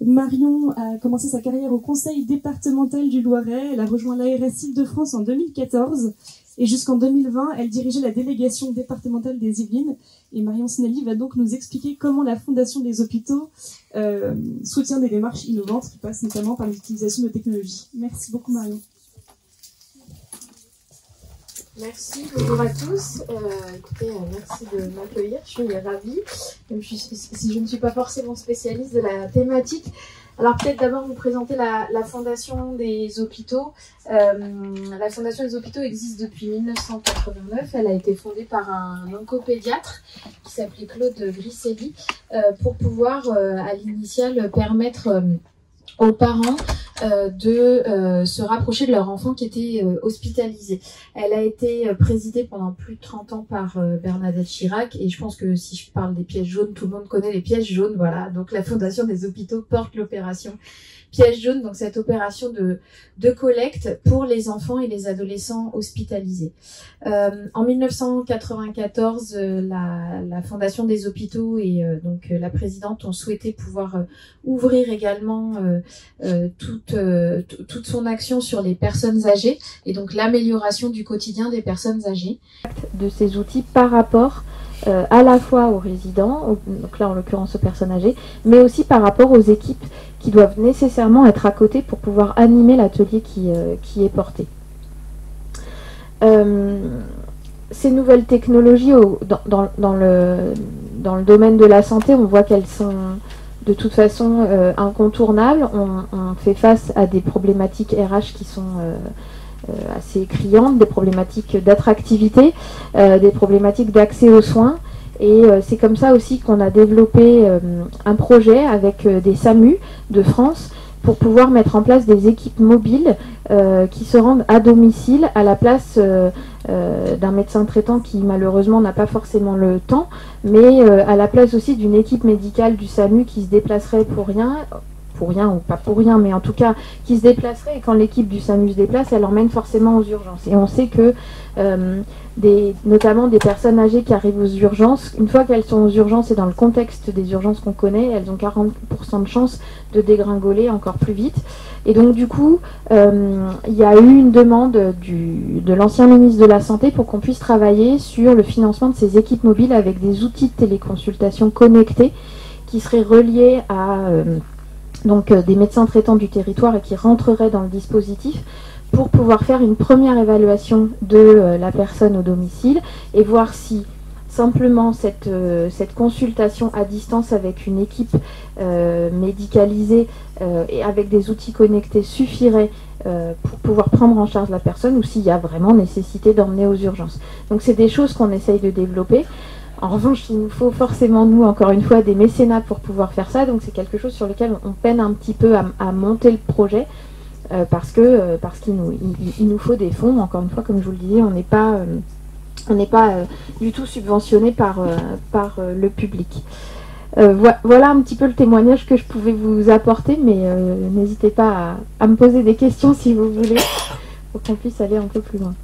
Marion a commencé sa carrière au conseil départemental du Loiret. Elle a rejoint l'ARS Île-de-France en 2014 et jusqu'en 2020, elle dirigeait la délégation départementale des Yvelines. Et Marion Snelly va donc nous expliquer comment la Fondation des hôpitaux soutient des démarches innovantes qui passent notamment par l'utilisation de technologies. Merci beaucoup Marion. Merci, bonjour à tous. Écoutez, merci de m'accueillir, je suis ravie, même si je ne suis pas forcément spécialiste de la thématique. Alors peut-être d'abord vous présenter la Fondation des hôpitaux. La Fondation des hôpitaux existe depuis 1989. Elle a été fondée par un oncopédiatre qui s'appelait Claude Grisselli pour pouvoir, à l'initiale, permettre aux parents de se rapprocher de leur enfant qui était hospitalisé. Elle a été présidée pendant plus de 30 ans par Bernadette Chirac, et je pense que si je parle des pièges jaunes, tout le monde connaît les pièges jaunes, voilà. Donc la Fondation des hôpitaux porte l'opération Piège jaune, donc cette opération de collecte pour les enfants et les adolescents hospitalisés. En 1994, la Fondation des hôpitaux et donc la présidente ont souhaité pouvoir ouvrir également toute son action sur les personnes âgées et donc l'amélioration du quotidien des personnes âgées. De ces outils par rapport à la fois aux résidents, donc là en l'occurrence aux personnes âgées, mais aussi par rapport aux équipes qui doivent nécessairement être à côté pour pouvoir animer l'atelier qui est porté. Ces nouvelles technologies dans le domaine de la santé, on voit qu'elles sont de toute façon incontournables. On fait face à des problématiques RH qui sont assez criantes, des problématiques d'attractivité, des problématiques d'accès aux soins. Et c'est comme ça aussi qu'on a développé un projet avec des SAMU de France pour pouvoir mettre en place des équipes mobiles qui se rendent à domicile à la place d'un médecin traitant qui malheureusement n'a pas forcément le temps, mais à la place aussi d'une équipe médicale du SAMU qui se déplacerait pour rien ou pas pour rien, mais en tout cas qui se déplacerait, et quand l'équipe du SAMU se déplace, elle emmène forcément aux urgences. Et on sait que notamment des personnes âgées qui arrivent aux urgences, une fois qu'elles sont aux urgences et dans le contexte des urgences qu'on connaît, elles ont 40% de chances de dégringoler encore plus vite. Et donc du coup, il y a eu une demande de l'ancien ministre de la Santé pour qu'on puisse travailler sur le financement de ces équipes mobiles avec des outils de téléconsultation connectés qui seraient reliés à donc des médecins traitants du territoire et qui rentreraient dans le dispositif pour pouvoir faire une première évaluation de la personne au domicile et voir si simplement cette consultation à distance avec une équipe médicalisée et avec des outils connectés suffirait pour pouvoir prendre en charge la personne, ou s'il y a vraiment nécessité d'emmener aux urgences. Donc c'est des choses qu'on essaye de développer. En revanche, il nous faut forcément, nous, encore une fois, des mécénats pour pouvoir faire ça. Donc c'est quelque chose sur lequel on peine un petit peu à monter le projet parce qu'il nous faut des fonds. Encore une fois, comme je vous le disais, on n'est pas du tout subventionné par le public. Voilà un petit peu le témoignage que je pouvais vous apporter, mais n'hésitez pas à me poser des questions si vous voulez, pour qu'on puisse aller un peu plus loin.